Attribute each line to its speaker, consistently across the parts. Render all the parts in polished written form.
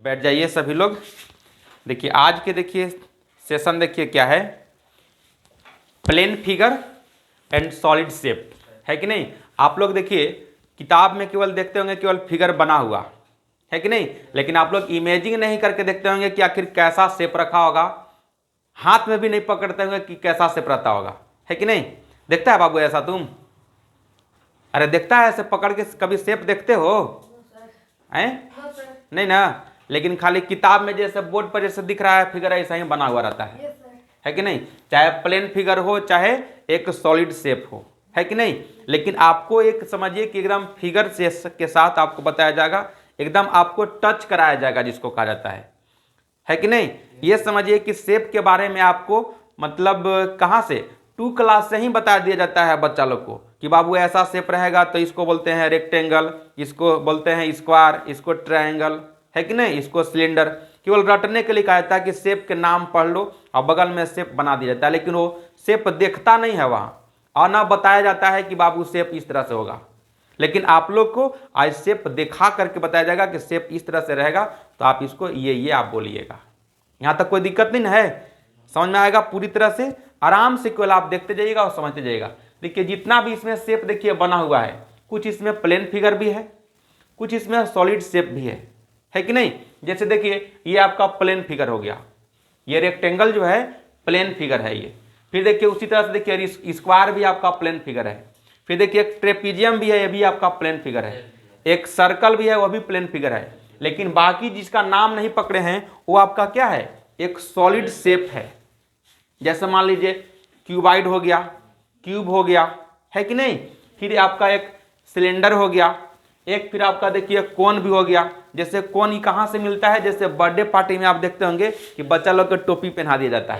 Speaker 1: बैठ जाइए सभी लोग। देखिए आज के सेशन देखिए क्या है, plain figure and solid shape है कि नहीं। आप लोग देखिए किताब में केवल देखते होंगे केवल फिगर बना हुआ है कि नहीं, लेकिन आप लोग इमेजिंग नहीं करके देखते होंगे कि आखिर कैसा शेप रखा होगा, हाथ में भी नहीं पकड़ते होंगे कि कैसा शेप रहता होगा, है कि नहीं। देखता है बाबू ऐसा तुम? अरे देखता है ऐसे पकड़ के कभी शेप देखते हो हैं? नहीं ना, लेकिन खाली किताब में जैसे बोर्ड पर जैसे दिख रहा है फिगर ऐसा ही बना हुआ रहता है कि नहीं। चाहे प्लेन फिगर हो चाहे एक सॉलिड शेप हो, है कि नहीं। लेकिन आपको एक समझिए कि एकदम फिगर से के साथ आपको बताया जाएगा, एकदम आपको टच कराया जाएगा जिसको कहा जाता है कि नहीं। ये समझिए कि शेप के बारे में आपको मतलब कहाँ से 2 क्लास से ही बता दिया जाता है बच्चा लोग को कि बाबू ऐसा शेप रहेगा तो इसको बोलते हैं रेक्टेंगल, इसको बोलते हैं स्क्वायर, इसको ट्रायंगल, है कि नहीं, इसको सिलेंडर। केवल रटने के लिए कहा जाता है कि शेप के नाम पढ़ लो और बगल में शेप बना दिया जाता है, लेकिन वो शेप देखता नहीं है वहाँ, और ना बताया जाता है कि बाबू शेप इस तरह से होगा। लेकिन आप लोग को आज शेप दिखा करके बताया जाएगा कि शेप इस तरह से रहेगा, तो आप इसको ये आप बोलिएगा। यहाँ तक कोई दिक्कत नहीं है, समझ में आएगा पूरी तरह से। आराम से केवल आप देखते जाइएगा और समझते जाइएगा। देखिए जितना भी इसमें शेप देखिए बना हुआ है, कुछ इसमें प्लेन फिगर भी है, कुछ इसमें सॉलिड शेप भी है कि नहीं। जैसे देखिए ये आपका प्लेन फिगर हो गया, ये रेक्टेंगल जो है प्लेन फिगर है ये। फिर देखिए उसी तरह से देखिए स्क्वायर भी आपका प्लेन फिगर है। फिर देखिए एक ट्रेपीजियम भी है, ये भी आपका प्लेन फिगर है। एक सर्कल भी है, वो भी प्लेन फिगर है। लेकिन बाकी जिसका नाम नहीं पकड़े हैं वो आपका क्या है, एक सॉलिड शेप है। जैसे मान लीजिए क्यूबाइड हो गया, क्यूब हो गया, है कि नहीं। फिर आपका एक सिलेंडर हो गया, एक फिर आपका देखिए कोन भी हो गया। जैसे कोन ही कहाँ से मिलता है, जैसे बर्थडे पार्टी में आप देखते होंगे कि बच्चा लोग को टोपी पहना दिया जाता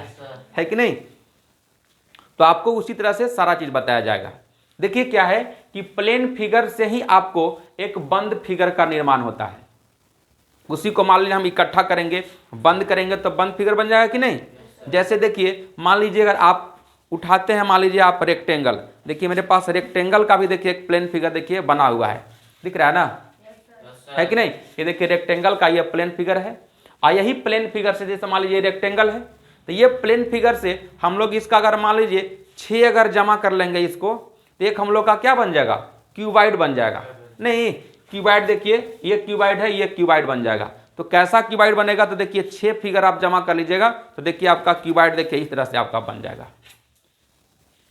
Speaker 1: है कि नहीं। तो आपको उसी तरह से सारा चीज बताया जाएगा। देखिए क्या है कि प्लेन फिगर से ही आपको एक बंद फिगर का निर्माण होता है। उसी को मान लीजिए हम इकट्ठा करेंगे, बंद करेंगे तो बंद फिगर बन जाएगा कि नहीं। जैसे देखिए मान लीजिए अगर आप उठाते हैं, मान लीजिए आप रेक्टेंगल, देखिए मेरे पास रेक्टेंगल का भी देखिए एक प्लेन फिगर देखिए बना हुआ है, दिख रहा है ना, है कि नहीं। ये देखिए रेक्टेंगल का ये प्लेन फिगर है, और यही प्लेन फिगर से जैसे मान लीजिए रेक्टेंगल है, तो ये प्लेन फिगर से हम लोग इसका अगर मान लीजिए 6 अगर जमा कर लेंगे इसको, तो एक हम लोग का क्या बन जाएगा, क्यूबाइड बन जाएगा। नहीं, क्यूबाइड देखिए ये क्यूबाइड है, ये क्यूबाइड बन जाएगा। तो कैसा क्यूबाइड बनेगा, तो देखिए 6 फिगर आप जमा कर लीजिएगा तो देखिए आपका क्यूबाइड देखिए इस तरह से आपका बन जाएगा,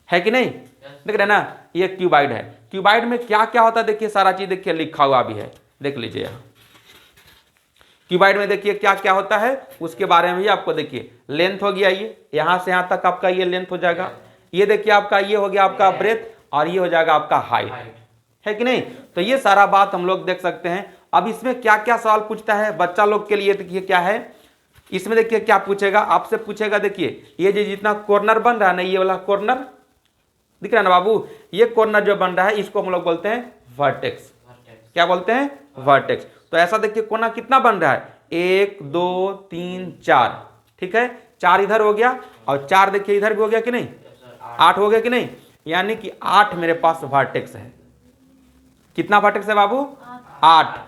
Speaker 1: है कि नहीं। देख रहे ना, ये क्यूबाइड है। क्यूबाइड में क्या क्या होता है देखिए सारा चीज देखिए लिखा हुआ भी है, देख लीजिए यहाँ। क्यूबाइड में देखिए क्या क्या होता है उसके बारे में भी आपको देखिए, लेंथ हो गया ये, यहाँ से यहाँ तक आपका ये लेंथ हो जाएगा। ये देखिए आपका ये हो गया आपका ब्रेथ, और ये हो जाएगा आपका हाइट, है कि नहीं। तो ये सारा बात हम लोग देख सकते हैं। अब इसमें क्या क्या सवाल पूछता है बच्चा लोग के लिए, देखिए क्या है इसमें, देखिए क्या पूछेगा, आपसे पूछेगा देखिए ये जो जितना कॉर्नर बन रहा है ना, ये वाला कॉर्नर दिख रहा है ना बाबू, ये कॉर्नर जो बन रहा है इसको हम लोग बोलते हैं वर्टेक्स। क्या बोलते हैं, वर्टेक्स। तो ऐसा देखिए कोना कितना बन रहा है, 1 2 3 4, ठीक है, 4 इधर हो गया और 4 देखिए इधर भी हो गया कि नहीं, 8 हो गया कि नहीं। यानी कि 8 मेरे पास वर्टेक्स है। कितना वर्टेक्स है बाबू, 8।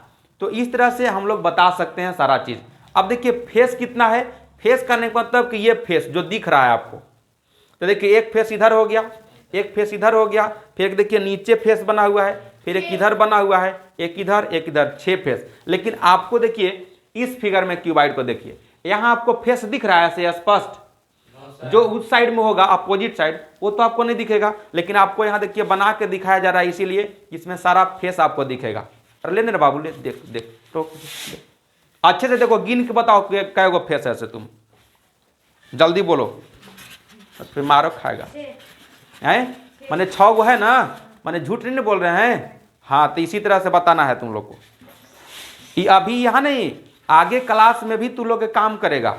Speaker 1: तो इस तरह से हम लोग बता सकते हैं सारा चीज। अब देखिए फेस कितना है, फेस करने का मतलब कि ये फेस जो दिख रहा है आपको, तो देखिए एक फेस इधर हो गया, एक फेस इधर हो गया, फिर देखिए नीचे फेस बना हुआ है, फिर एक इधर बना हुआ है, एक इधर 6 फेस। लेकिन आपको देखिए इस फिगर में क्यूबाइड को देखिए, यहाँ आपको फेस दिख रहा है ऐसे स्पष्ट, जो उस साइड में होगा अपोजिट साइड वो तो आपको नहीं दिखेगा, लेकिन आपको यहाँ देखिए बना के दिखाया जा रहा है, इसीलिए इसमें सारा फेस आपको दिखेगा। अरे लेने ना बाबू, ले देख देख तो अच्छे से देखो, गिन के बताओ कै गो फेस है ऐसे, तुम जल्दी बोलो फिर मारो खाएगा है। मैंने 6 गो है ना, मैंने झूठ नहीं बोल रहे हैं। हाँ तो इसी तरह से बताना है तुम लोग को। अभी यहाँ नहीं, आगे क्लास में भी तुम लोग काम करेगा।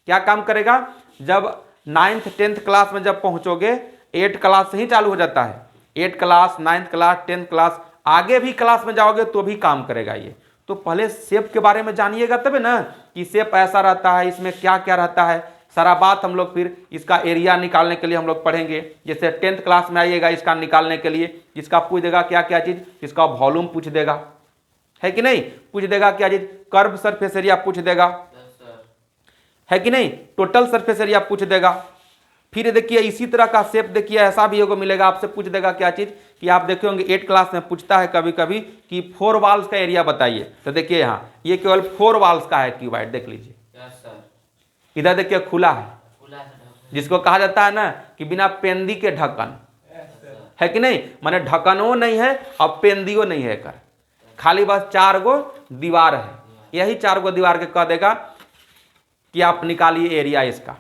Speaker 1: क्या काम करेगा, जब 9th 10th क्लास में जब पहुंचोगे, 8 क्लास से ही चालू हो जाता है, 8 class 9th class 10th class, आगे भी क्लास में जाओगे तो भी काम करेगा ये। तो पहले शेप के बारे में जानिएगा तभी ना कि शेप ऐसा रहता है, इसमें क्या क्या रहता है, सारा बात हम लोग फिर इसका एरिया निकालने के लिए हम लोग पढ़ेंगे। जैसे 10th क्लास में आइएगा, इसका निकालने के लिए इसका पूछ देगा क्या क्या चीज़, इसका वॉल्यूम पूछ देगा, है कि नहीं। पूछ देगा क्या चीज, कर्व सरफेस एरिया पूछ देगा, है कि नहीं, टोटल सरफेस एरिया पूछ देगा। फिर देखिए इसी तरह का शेप देखिए ऐसा भी एगो मिलेगा, आपसे पूछ देगा क्या चीज कि आप देखे होंगे 8 क्लास में पूछता है कभी कभी कि 4 वॉल्स का एरिया बताइए, तो देखिए यहाँ ये केवल 4 वॉल्स का है क्यूबाइड, देख लीजिए इधर देखिए खुला है, जिसको कहा जाता है ना कि बिना पेंदी के ढक्कन, है कि नहीं, माने ढक्कनो नहीं है और पेंदियो नहीं है कर, खाली बस 4 गो दीवार है, यही 4 गो दीवार के कह देगा कि आप निकालिए एरिया इसका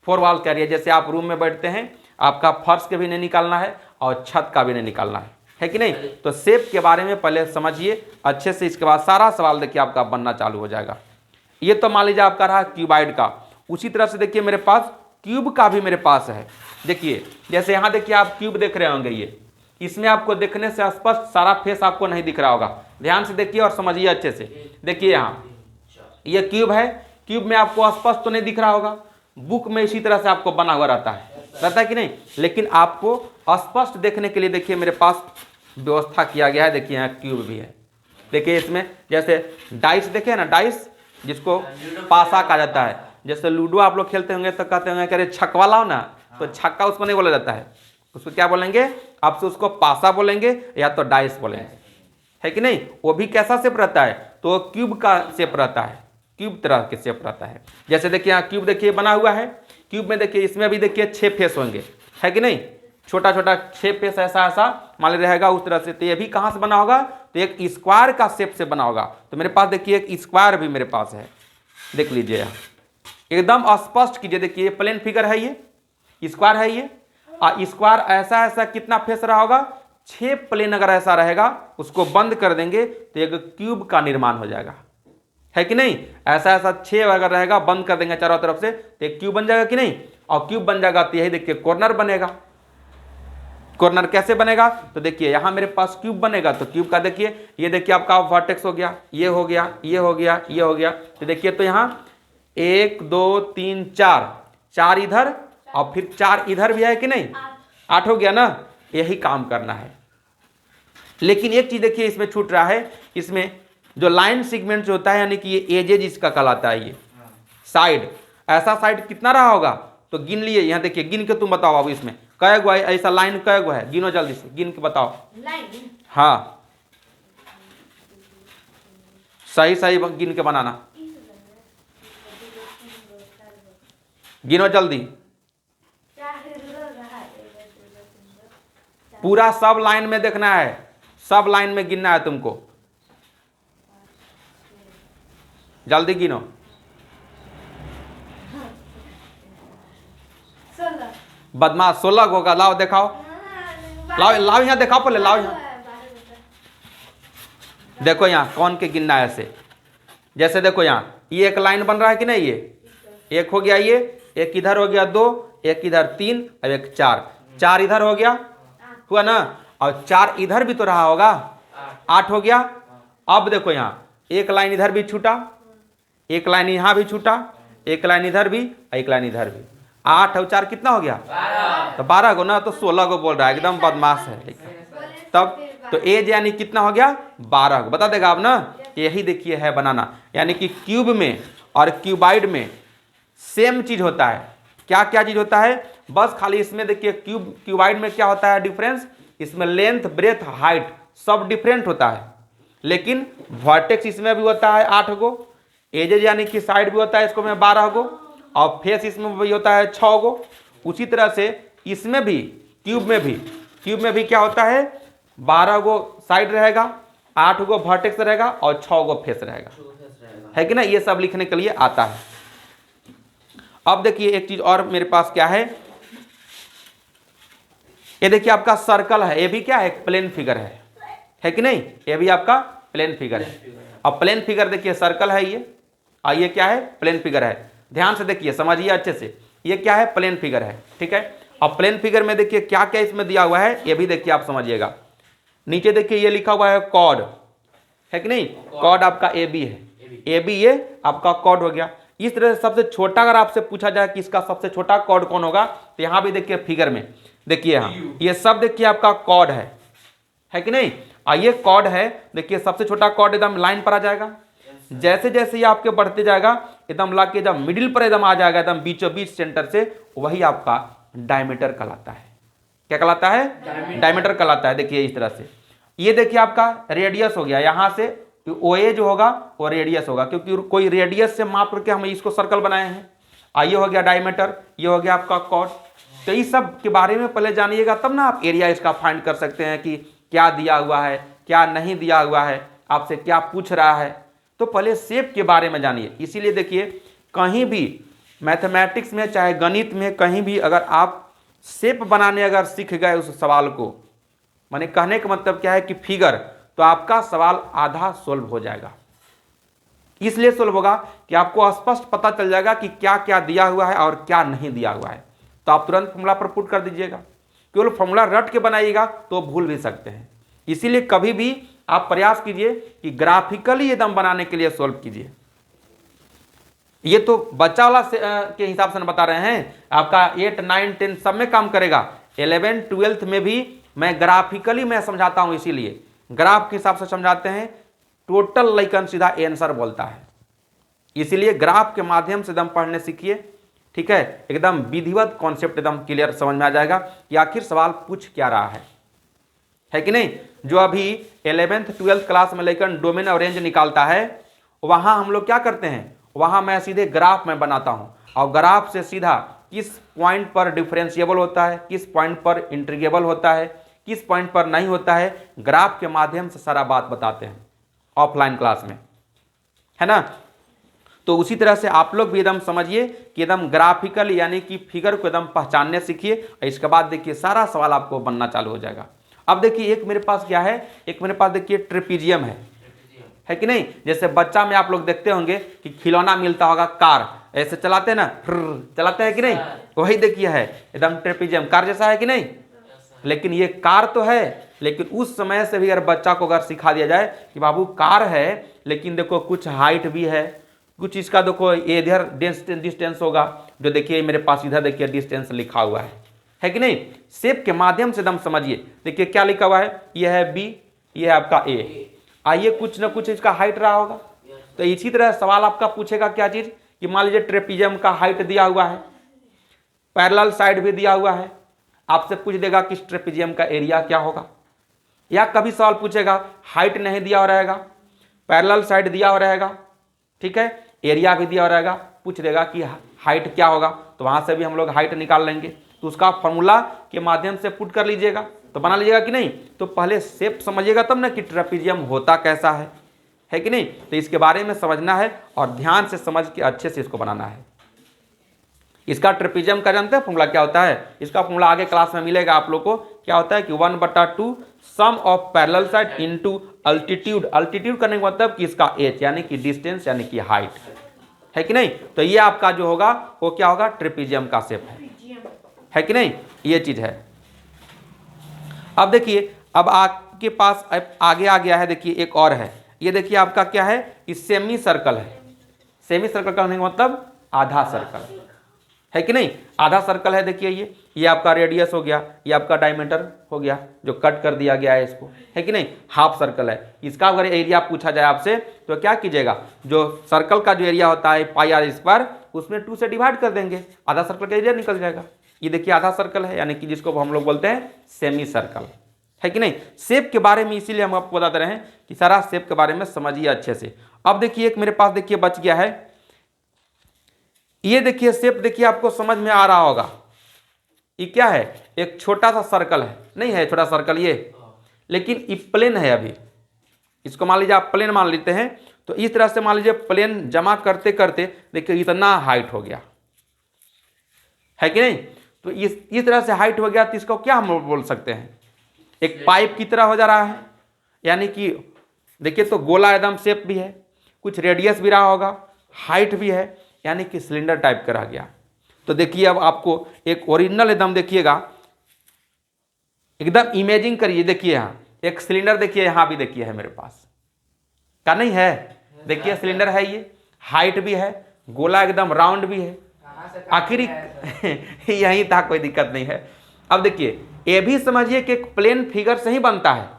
Speaker 1: 4 वॉल का एरिया। जैसे आप रूम में बैठते हैं, आपका फर्श के भी नहीं निकालना है और छत का भी नहीं निकालना है कि नहीं। तो शेप के बारे में पहले समझिए अच्छे से, इसके बाद सारा सवाल देखिए आपका बनना चालू हो जाएगा। ये तो मान लीजिए आपका रहा क्यूबाइड का। उसी तरह से देखिए मेरे पास क्यूब का भी मेरे पास है। देखिए जैसे यहाँ देखिए आप क्यूब देख रहे होंगे, ये इसमें आपको देखने से स्पष्ट सारा फेस आपको नहीं दिख रहा होगा, ध्यान से देखिए और समझिए अच्छे से। देखिए यहाँ ये क्यूब है, क्यूब में आपको स्पष्ट तो नहीं दिख रहा होगा, बुक में इसी तरह से आपको बना हुआ रहता है कि नहीं, लेकिन आपको स्पष्ट देखने के लिए देखिए मेरे पास व्यवस्था किया गया है। देखिए यहाँ क्यूब भी है, देखिए इसमें जैसे डाइस देखे ना, डाइस जिसको पासा कहा जाता है, जैसे लूडो आप लोग खेलते होंगे तो कहते होंगे अरे छक्का लाओ ना, तो छक्का उसको नहीं बोला जाता है, उसको क्या बोलेंगे आपसे, उसको पासा बोलेंगे या तो डाइस बोलेंगे, है कि नहीं। वो भी कैसा शेप रहता है, तो क्यूब का शेप रहता है, क्यूब तरह के शेप रहता है। जैसे देखिए यहाँ क्यूब देखिए बना हुआ है, क्यूब में देखिए इसमें भी देखिए 6 फेस होंगे, है कि नहीं, छोटा छोटा 6 फेस ऐसा ऐसा मान ली रहेगा उस तरह से। तो ये भी कहाँ से बना होगा, तो एक स्क्वायर का शेप से बना होगा। तो मेरे पास देखिए एक स्क्वायर भी मेरे पास है, देख लीजिए यहाँ एकदम स्पष्ट कीजिए। देखिए प्लेन फिगर है, ये स्क्वायर है, ये स्क्वायर ऐसा ऐसा कितना फेस रहा होगा, 6 प्लेन अगर ऐसा रहेगा उसको बंद कर देंगे तो एक क्यूब का निर्माण हो जाएगा, है कि नहीं। ऐसा ऐसा 6 अगर रहेगा बंद कर देंगे चारों तरफ से तो एक क्यूब बन जाएगा कि नहीं, और क्यूब बन जाएगा तो यही देखिए कॉर्नर बनेगा। कॉर्नर कैसे बनेगा, तो देखिए यहाँ मेरे पास क्यूब बनेगा, तो क्यूब का देखिए ये देखिए आपका वर्टेक्स हो गया, ये हो गया, ये हो गया, ये हो गया। तो देखिए तो यहाँ 1 2 3 4 इधर और फिर 4 इधर भी है कि नहीं, 8 हो गया ना। यही काम करना है, लेकिन एक चीज देखिए इसमें छूट रहा है, इसमें जो लाइन सेगमेंट जो होता है यानी कि ये एजेज इसका कहलाता है, ये साइड, ऐसा साइड कितना रहा होगा, तो गिन लिए। यहाँ देखिए गिन के तुम बताओ अब इसमें कै गो है, ऐसा लाइन कै गो है, गिनो जल्दी से, गिन के बताओ। हाँ सही सही गिन के बनाना, गिनो जल्दी, पूरा सब लाइन में देखना है, सब लाइन में गिनना है तुमको, जल्दी गिनो।
Speaker 2: 16
Speaker 1: बदमाश 16 होगा, लाओ दिखाओ, लाओ लाओ यहाँ दिखाओ पहले, लाओ यहाँ देखो यहाँ कौन के गिनना है ऐसे। जैसे देखो यहाँ ये एक लाइन बन रहा है कि नहीं, ये एक हो गया, ये एक इधर हो गया 2, एक इधर 3 और एक 4 इधर हो गया, हुआ ना, और 4 इधर भी तो रहा होगा, 8 हो गया। अब देखो यहाँ एक लाइन इधर भी छूटा, एक लाइन यहाँ भी छूटा, एक लाइन इधर भी, एक लाइन इधर भी, 8 और 4 कितना हो गया, तो 12 गो ना, तो 16 गो बोल रहा है, एकदम बदमाश है। तब तो एज यानी कितना हो गया, 12 गो, बता देगा अब ना। यही देखिए है बनाना, यानी कि क्यूब में और क्यूबाइड में सेम चीज होता है। क्या क्या चीज होता है, बस खाली इसमें देखिए क्यूबाइड में क्या होता है डिफरेंस, इसमें लेंथ ब्रेथ हाइट सब डिफरेंट होता है, लेकिन वर्टेक्स इसमें भी होता है 8 गो, एजेज यानी कि साइड भी होता है इसको में 12 गो, और फेस इसमें भी होता है 6 गो। उसी तरह से इसमें भी क्यूब में भी क्या होता है, 12 गो साइड रहेगा, 8 गो वर्टेक्स रहेगा और 6 गो फेस रहेगा, है कि ना। ये सब लिखने के लिए आता है। अब देखिए एक चीज और मेरे पास क्या है, ये देखिए आपका सर्कल है, ये भी क्या है, एक प्लेन फिगर है कि नहीं, ये भी आपका प्लेन फिगर है। अब प्लेन फिगर देखिए सर्कल है ये, और ये क्या है, प्लेन फिगर है। ध्यान से देखिए समझिए अच्छे से, ये क्या है, प्लेन फिगर है, ठीक है। अब प्लेन फिगर में देखिए क्या क्या इसमें दिया हुआ है, ये भी देखिए आप समझिएगा। नीचे देखिए ये लिखा हुआ है कॉर्ड, है कि नहीं, कॉर्ड आपका ए बी है, ए बी ये आपका कॉर्ड हो गया। इस तरह से सबसे छोटा अगर आपसे पूछा जाए कि इसका सबसे छोटा कॉर्ड कौन होगा, तो यहाँ भी देखिए फिगर में देखिए यहाँ ये सब देखिए आपका कॉर्ड है कि नहीं। ये कॉर्ड है, देखिए सबसे छोटा कॉर्ड एकदम लाइन पर आ जाएगा, जैसे जैसे ये आपके बढ़ते जाएगा एकदम ला के जब मिडिल पर एकदम आ जाएगा, एकदम बीचों बीच सेंटर से, वही आपका डायमीटर कहलाता है। क्या कहलाता है? डायमीटर कहलाता है। देखिए इस तरह से, ये देखिए आपका रेडियस हो गया, यहां से OA जो होगा वो रेडियस होगा, क्योंकि कोई रेडियस से माप करके हम इसको सर्कल बनाए हैं। ये हो गया डायमीटर, ये हो गया आपका कॉर्ड। तो इस सब के बारे में पहले जानिएगा, तब ना आप एरिया इसका फाइंड कर सकते हैं कि क्या दिया हुआ है, क्या नहीं दिया हुआ है, आपसे क्या पूछ रहा है। तो पहले शेप के बारे में जानिए। इसीलिए देखिए कहीं भी मैथमेटिक्स में चाहे गणित में कहीं भी अगर आप शेप बनाने अगर सीख गए उस सवाल को, माने कहने का मतलब क्या है कि फिगर, तो आपका सवाल आधा सोल्व हो जाएगा। इसलिए सोल्व होगा कि आपको स्पष्ट पता चल जाएगा कि क्या क्या दिया हुआ है और क्या नहीं दिया हुआ है। तो आप तुरंत फॉर्मूला पर पुट कर दीजिएगा। केवल फॉर्मूला रट के बनाइएगा तो भूल भी सकते हैं। इसीलिए कभी भी आप प्रयास कीजिए कि ग्राफिकली एकदम बनाने के लिए सोल्व कीजिए। ये तो बच्चा वाला के हिसाब से बता रहे हैं, आपका 8, 9, 10 सब में काम करेगा। 11, 12 में भी मैं ग्राफिकली मैं समझाता हूं, इसीलिए ग्राफ के हिसाब से समझाते हैं। टोटल लाइकन सीधा आंसर बोलता है, इसीलिए ग्राफ के माध्यम से एकदम पढ़ने सीखिए। ठीक है, एकदम विधिवत कॉन्सेप्ट एकदम क्लियर समझ में आ जाएगा कि आखिर सवाल पूछ क्या रहा है कि नहीं। जो अभी 11th 12th क्लास में लेकर डोमेन और रेंज निकालता है, वहां हम लोग क्या करते हैं, वहां मैं सीधे ग्राफ में बनाता हूं और ग्राफ से सीधा किस पॉइंट पर डिफरेंशिएबल होता है, किस पॉइंट पर इंटीग्रेबल होता है, किस पॉइंट पर नहीं होता है, ग्राफ के माध्यम से सारा बात बताते हैं ऑफलाइन क्लास में, है ना। तो उसी तरह से आप लोग भी एकदम समझिए कि एकदम ग्राफिकल यानी कि फिगर को एकदम पहचानने सीखिए। इसके बाद देखिए सारा सवाल आपको बनना चालू हो जाएगा। अब देखिए एक मेरे पास क्या है, एक मेरे पास देखिए ट्रेपीजियम है कि नहीं। जैसे बच्चा में आप लोग देखते होंगे कि खिलौना मिलता होगा, कार ऐसे चलाते हैं ना, चलाते हैं कि नहीं, वही देखिए है एकदम ट्रेपीजियम, कार जैसा है कि नहीं। लेकिन ये कार तो है, लेकिन उस समय से भी अगर बच्चा को अगर सिखा दिया जाए कि बाबू कार है, लेकिन देखो कुछ हाइट भी है, कुछ इसका देखो इधर डिस्टेंस होगा, जो देखिए मेरे पास इधर देखिए डिस्टेंस लिखा हुआ है कि नहीं। शेप के माध्यम से एकदम समझिए। देखिए क्या लिखा हुआ है, ये है बी, ये है आपका ए। आइए कुछ ना कुछ इसका हाइट रहा होगा। तो इसी तरह सवाल आपका पूछेगा क्या चीज, कि मान लीजिए ट्रेपीजियम का हाइट दिया हुआ है, पैरेलल साइड भी दिया हुआ है, आपसे पूछ देगा कि ट्रेपीजियम का एरिया क्या होगा। या कभी सवाल पूछेगा हाइट नहीं दिया हो रहेगा, पैरेलल साइड दिया हो रहेगा, ठीक है, एरिया भी दिया हो रहेगा, पूछ देगा कि हाइट क्या होगा, तो वहां से भी हम लोग हाइट निकाल लेंगे। तो उसका फॉर्मूला के माध्यम से पुट कर लीजिएगा, तो बना लीजिएगा कि नहीं। तो पहले शेप समझिएगा तब ना कि ट्रेपीजियम होता कैसा है कि नहीं। तो इसके बारे में समझना है और ध्यान से समझ के अच्छे से इसको बनाना है। इसका ट्रेपीजियम का जानते हैं फॉर्मूला क्या होता है, इसका फॉर्मूला आगे क्लास में मिलेगा आप लोग को। क्या होता है कि 1/2 sum of parallel sides into altitude. Altitude करने का मतलब कि इसका एच यानी कि डिस्टेंस यानी कि हाइट, है कि नहीं। तो ये आपका जो होगा वो क्या होगा, ट्रेपीजियम का शेप है कि नहीं, ये चीज है। अब देखिए अब आपके पास आगे आ गया है, देखिए एक और है, ये देखिए आपका क्या है, ये सेमी सर्कल है। सेमी सर्कल का मतलब आधा सर्कल, है कि नहीं, आधा सर्कल है। देखिए ये आपका रेडियस हो गया, ये आपका डायमीटर हो गया जो कट कर दिया गया है इसको, है कि नहीं। हाफ सर्कल है, इसका अगर एरिया पूछा जाए आपसे तो क्या कीजिएगा, जो सर्कल का जो एरिया होता है πr², उसमें 2 से डिवाइड कर देंगे, आधा सर्कल का एरिया निकल जाएगा। ये देखिए आधा सर्कल है, यानी कि जिसको हम लोग बोलते हैं सेमी सर्कल, है कि नहीं। शेप के बारे में इसीलिए हम आपको बताते रहे हैं कि सारा शेप के बारे में समझिए अच्छे से। अब देखिए एक मेरे पास देखिए बच गया है, ये देखिए शेप देखिए आपको समझ में आ रहा होगा। ये क्या है, एक छोटा सा सर्कल है, नहीं है छोटा सर्कल ये, लेकिन ये प्लेन है। अभी इसको मान लीजिए आप प्लेन मान लेते हैं, तो इस तरह से मान लीजिए प्लेन जमा करते करते देखिए इतना हाइट हो गया, है कि नहीं। तो इस तरह से हाइट हो गया, तो इसको क्या हम बोल सकते हैं, एक पाइप की तरह हो जा रहा है। यानी कि देखिए तो गोला एकदम शेप भी है, कुछ रेडियस भी रहा होगा, हाइट भी है, यानी कि सिलेंडर टाइप का रह गया। तो देखिए अब आपको एक ओरिजिनल एकदम देखिएगा, एकदम इमेजिंग करिए। देखिए यहाँ एक सिलेंडर देखिए, यहाँ भी देखिए है मेरे पास, का नहीं है, देखिए सिलेंडर है, ये हाइट भी है, गोला एकदम राउंड भी है, आखिर यही था, कोई दिक्कत नहीं है। अब देखिए ये भी समझिए कि एक प्लेन फिगर से ही बनता है,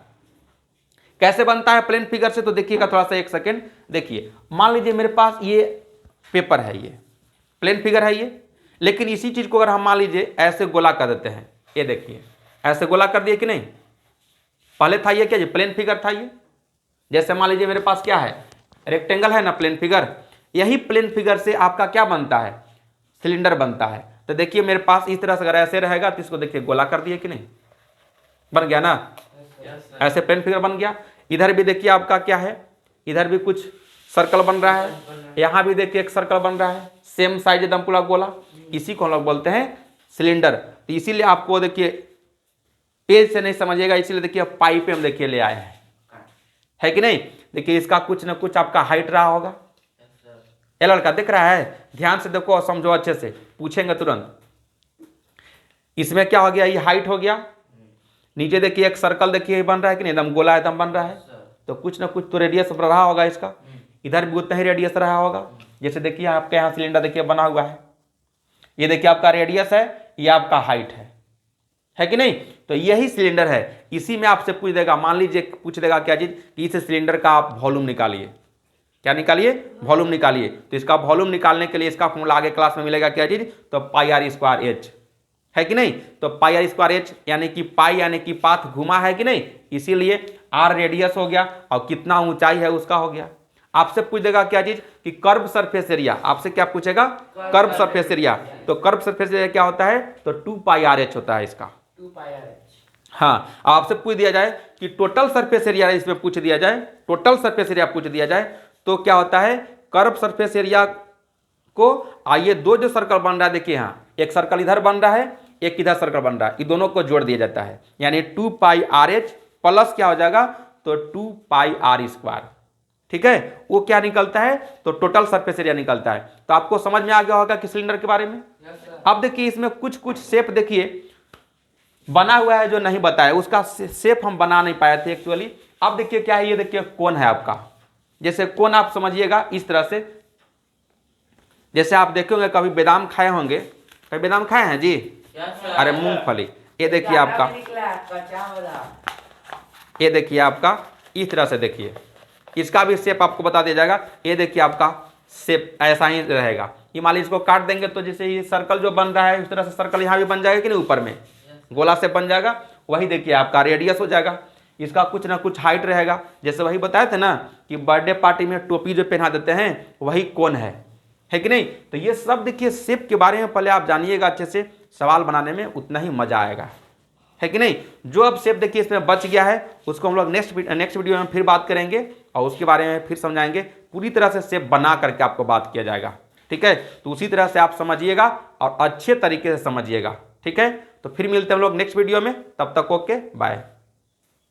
Speaker 1: कैसे बनता है प्लेन फिगर से, तो देखिएगा थोड़ा सा, एक सेकेंड देखिए। मान लीजिए मेरे पास ये पेपर है, ये प्लेन फिगर है ये, लेकिन इसी चीज को अगर हम मान लीजिए ऐसे गोला कर देते हैं, ये देखिए ऐसे गोला कर दिए कि नहीं, पहले था ये क्या, ये प्लेन फिगर था ये। जैसे मान लीजिए मेरे पास क्या है, रेक्टेंगल है ना प्लेन फिगर, यही प्लेन फिगर से आपका क्या बनता है, सिलेंडर बनता है। तो देखिए मेरे पास इस तरह से अगर ऐसे रहेगा तो इसको देखिए गोला कर दिए कि नहीं, बन गया ना, ऐसे प्लेन फिगर बन गया। इधर भी देखिए आपका क्या है, इधर भी कुछ सर्कल बन रहा है, यहाँ भी देखिए एक सर्कल बन रहा है, सेम साइज एकदम पूरा गोला, इसी को हम लोग बोलते हैं सिलेंडर। तो इसीलिए आपको देखिए पेज से नहीं समझिएगा, इसीलिए देखिए पाई पे हम देखिए ले आए हैं, है कि नहीं। देखिए इसका कुछ ना कुछ आपका हाइट रहा होगा, ये लड़का दिख रहा है, ध्यान से देखो और समझो अच्छे से, पूछेंगे तुरंत। इसमें क्या हो गया, ये हाइट हो गया, नीचे देखिए एक सर्कल देखिए बन रहा है कि नहीं, एकदम गोला एकदम बन रहा है, तो कुछ ना कुछ तो रेडियस रहा होगा इसका, इधर भी उतना ही रेडियस रहा होगा। जैसे देखिए आपके यहाँ सिलेंडर देखिए बना हुआ है, ये देखिए आपका रेडियस है, ये आपका हाइट है कि नहीं। तो यही सिलेंडर है, इसी में आपसे पूछ देगा, मान लीजिए पूछ देगा क्या चीज कि इस सिलेंडर का आप वॉल्यूम निकालिए, क्या निकालिए, वॉल्यूम निकालिए। तो इसका वॉल्यूम निकालने के लिए इसका फॉर्मूला आगे क्लास में मिलेगा, क्या चीज, तो पाई आर स्क्वायर एच, है कि नहीं। तो पाई आर स्क्वायर एच यानी कि पाई यानी कि पाथ घुमा, है कि नहीं, इसीलिए आर रेडियस हो गया और कितना ऊंचाई है उसका हो गया। आपसे पूछ देगा क्या चीज कि कर्व सरफेस एरिया, आपसे क्या पूछेगा, कर्व सरफेस एरिया। तो कर्व सरफेस एरिया क्या होता है, तो 2 पाई आर एच होता है इसका,
Speaker 2: 2 पाई आर एच।
Speaker 1: हाँ। आपसे पूछ दिया जाए कि टोटल सरफेस एरिया, इसमें पूछ दिया जाए टोटल सरफेस एरिया पूछ दिया जाए, तो क्या होता है, कर्व सरफेस एरिया को, आइए दो जो सर्कल बन रहा है देखिए, यहाँ एक सर्कल इधर बन रहा है, एक इधर सर्कल बन रहा है, ये दोनों को जोड़ दिया जाता है, यानी 2 पाई आर एच प्लस क्या हो जाएगा, तो 2 पाई आर स्क्वायर, ठीक है। वो क्या निकलता है, तो टोटल सरफेस एरिया निकलता है। तो आपको समझ में आ गया होगा कि सिलेंडर के बारे में। अब देखिए इसमें कुछ कुछ शेप देखिए बना हुआ है जो नहीं बताया, उसका शेप हम बना नहीं पाए थे एक्चुअली। अब देखिए क्या है, ये देखिए कोन है आपका, जैसे कोन आप समझिएगा इस तरह से, जैसे आप देखेंगे कभी बादाम खाए होंगे, कभी बादाम खाए हैं जी, अरे मूंगफली, ये देखिए आपका, ये देखिए आपका इस तरह से, देखिए इसका भी शेप आपको बता दिया जाएगा। ये देखिए आपका शेप ऐसा ही रहेगा, ये मान लीजिए इसको काट देंगे तो जैसे ये सर्कल जो बन रहा है उस तरह से सर्कल यहाँ भी बन जाएगा कि नहीं, ऊपर में गोला से बन जाएगा, वही देखिए आपका रेडियस हो जाएगा। इसका कुछ ना कुछ हाइट रहेगा, जैसे वही बताए थे ना कि बर्थडे पार्टी में टोपी जो पहना देते हैं वही कोन है कि नहीं। तो ये सब देखिए शेप के बारे में पहले आप जानिएगा अच्छे से, सवाल बनाने में उतना ही मजा आएगा, है कि नहीं। जो अब शेप देखिए इसमें बच गया है उसको हम लोग नेक्स्ट वीडियो में फिर बात करेंगे और उसके बारे में फिर समझाएंगे, पूरी तरह से शेप बना करके आपको बात किया जाएगा, ठीक है। तो उसी तरह से आप समझिएगा और अच्छे तरीके से समझिएगा, ठीक है। तो फिर मिलते हैं हम लोग नेक्स्ट वीडियो में, तब तक ओके बाय।